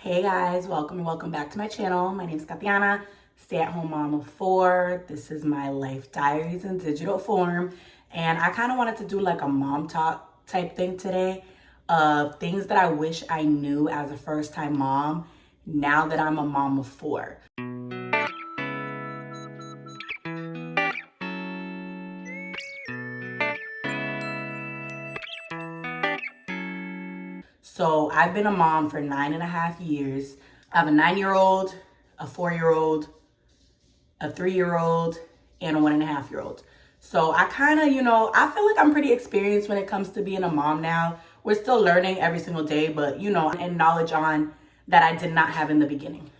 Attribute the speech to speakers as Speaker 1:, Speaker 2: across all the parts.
Speaker 1: Hey guys, welcome and welcome back to my channel. My name is Tatiana, stay-at-home mom of 4. This is my life diaries in digital form. And I kind of wanted to do like a mom talk type thing today of things that I wish I knew as a first-time mom now that I'm a mom of 4. So I've been a mom for 9.5 years. I have a 9-year-old, a 4-year-old, a 3-year-old, and a 1.5-year-old. So I kind of, I feel like I'm pretty experienced when it comes to being a mom now. We're still learning every single day, but and knowledge on that I did not have in the beginning.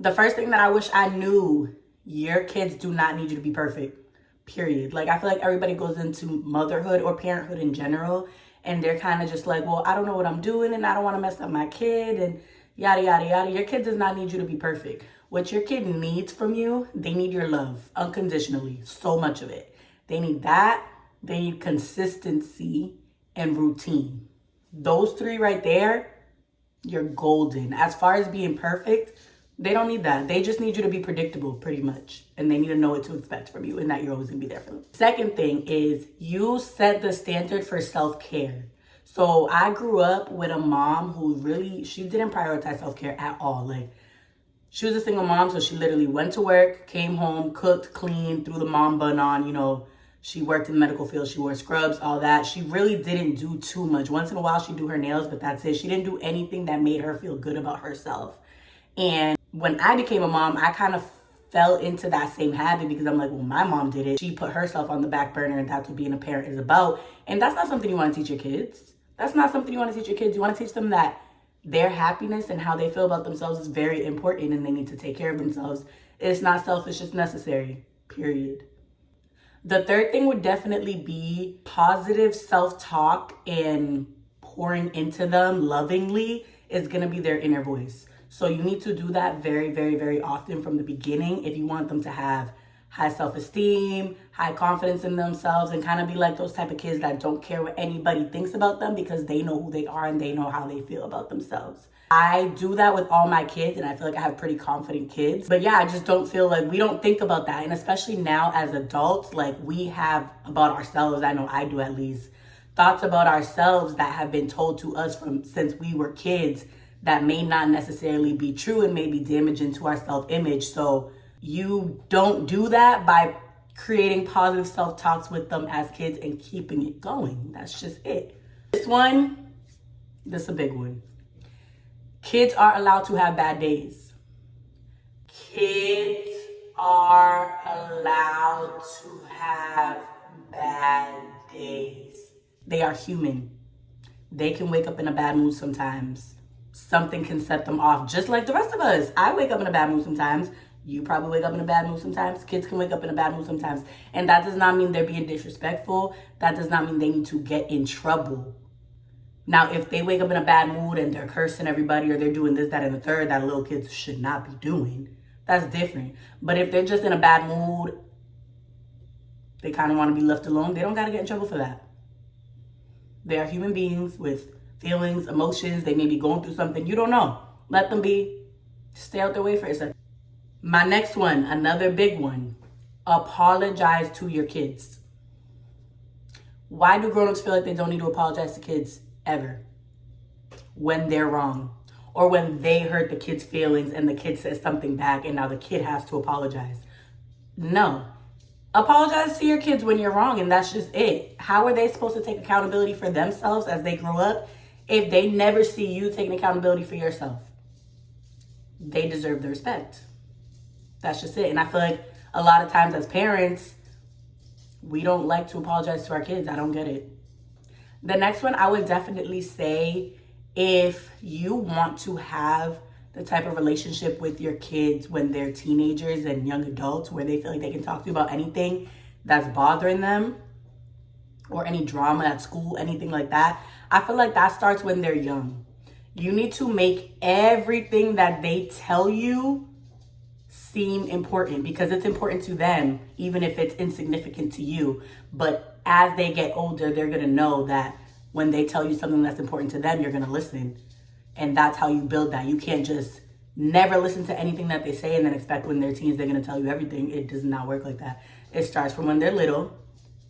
Speaker 1: The first thing that I wish I knew, your kids do not need you to be perfect, period. Like, I feel like everybody goes into motherhood or parenthood in general, and they're kind of just like, well, I don't know what I'm doing, and I don't want to mess up my kid, and yada, yada, yada. Your kid does not need you to be perfect. What your kid needs from you, they need your love, unconditionally, so much of it. They need that, they need consistency, and routine. Those 3 right there, you're golden. As far as being perfect, they don't need that. They just need you to be predictable, pretty much. And they need to know what to expect from you and that you're always gonna be there for them. Second thing is you set the standard for self-care. So I grew up with a mom who really, she didn't prioritize self-care at all. Like, she was a single mom, so she literally went to work, came home, cooked, cleaned, threw the mom bun on, she worked in the medical field, she wore scrubs, all that. She really didn't do too much. Once in a while, she'd do her nails, but that's it. She didn't do anything that made her feel good about herself. And when I became a mom, I kind of fell into that same habit because I'm like, well, my mom did it. She put herself on the back burner, and that's what being a parent is about. And that's not something you want to teach your kids. That's not something you want to teach your kids. You want to teach them that their happiness and how they feel about themselves is very important, and they need to take care of themselves. It's not selfish, it's necessary, period. The third thing would definitely be positive self-talk, and pouring into them lovingly is going to be their inner voice. So you need to do that very, very, very often from the beginning if you want them to have high self-esteem, high confidence in themselves, and kind of be like those type of kids that don't care what anybody thinks about them because they know who they are and they know how they feel about themselves. I do that with all my kids, and I feel like I have pretty confident kids. But yeah, I just don't feel like we don't think about that. And especially now as adults, like, we have about ourselves, I know I do at least, thoughts about ourselves that have been told to us from since we were kids that may not necessarily be true and may be damaging to our self-image. So you don't do that by creating positive self-talks with them as kids and keeping it going. That's just it. This is a big one. Kids are allowed to have bad days. Kids are allowed to have bad days. They are human. They can wake up in a bad mood sometimes. Something can set them off, just like the rest of us. I wake up in a bad mood sometimes. You probably wake up in a bad mood sometimes. Kids can wake up in a bad mood sometimes. And that does not mean they're being disrespectful. That does not mean they need to get in trouble. Now, if they wake up in a bad mood and they're cursing everybody or they're doing this, that, and the third that little kids should not be doing, that's different. But if they're just in a bad mood, they kind of want to be left alone, they don't got to get in trouble for that. They are human beings with feelings, emotions. They may be going through something. You don't know. Let them be. Stay out their way for a second. My next one, another big one. Apologize to your kids. Why do grown-ups feel like they don't need to apologize to kids ever? When they're wrong. Or when they hurt the kid's feelings and the kid says something back and now the kid has to apologize. No. Apologize to your kids when you're wrong, and that's just it. How are they supposed to take accountability for themselves as they grow up if they never see you taking accountability for yourself? They deserve the respect. That's just it. And I feel like a lot of times as parents, we don't like to apologize to our kids. I don't get it. The next one, I would definitely say, if you want to have the type of relationship with your kids when they're teenagers and young adults where they feel like they can talk to you about anything that's bothering them or any drama at school, anything like that, I feel like that starts when they're young. You need to make everything that they tell you seem important because it's important to them, even if it's insignificant to you. But as they get older, they're going to know that when they tell you something that's important to them, you're going to listen. And that's how you build that. You can't just never listen to anything that they say and then expect when they're teens they're going to tell you everything. It does not work like that. It starts from when they're little.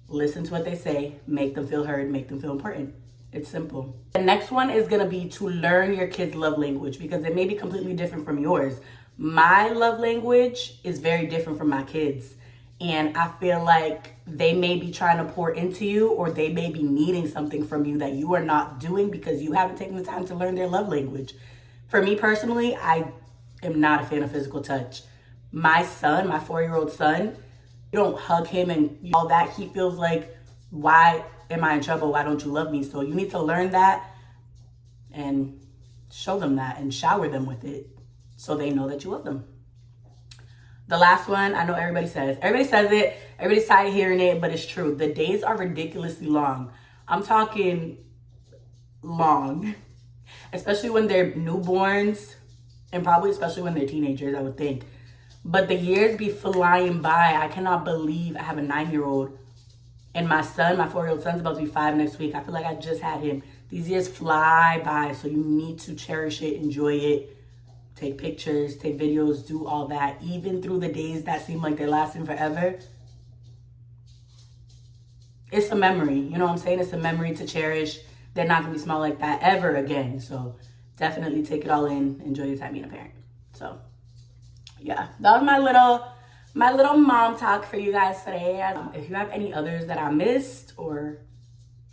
Speaker 1: Listen to what they say, make them feel heard, make them feel important. It's simple. The next one is going to be to learn your kids' love language, because it may be completely different from yours. My love language is very different from my kids. And I feel like they may be trying to pour into you, or they may be needing something from you that you are not doing because you haven't taken the time to learn their love language. For me personally, I am not a fan of physical touch. My son, my 4-year-old son, you don't hug him and all that. He feels like, why am I in trouble? Why don't you love me? So you need to learn that and show them that and shower them with it so they know that you love them. The last one, I know everybody says it, everybody's tired of hearing it, but it's true. The days are ridiculously long. I'm talking long, especially when they're newborns, and probably especially when they're teenagers, I would think. But the years be flying by. I cannot believe I have a 9-year-old, and my son, my 4-year-old son's about to be 5 next week. I feel like I just had him. These years fly by, so you need to cherish it, enjoy it, take pictures, take videos, do all that. Even through the days that seem like they're lasting forever, it's a memory. You know what I'm saying? It's a memory to cherish. They're not going to be small like that ever again. So definitely take it all in. Enjoy your time being a parent. So yeah, that was my little mom talk for you guys today. If you have any others that I missed or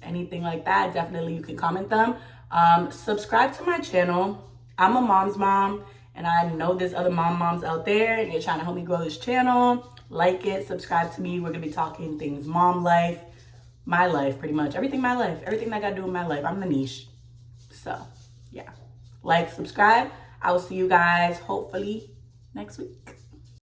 Speaker 1: anything like that, definitely you can comment them. Subscribe to my channel. I'm a mom's mom, and I know there's other moms out there, and you're trying to help me grow this channel. Like it, subscribe to me. We're gonna be talking things mom life, my life, pretty much everything my life, everything that I gotta do in my life. I'm the niche. So yeah, like, subscribe. I will see you guys hopefully next week.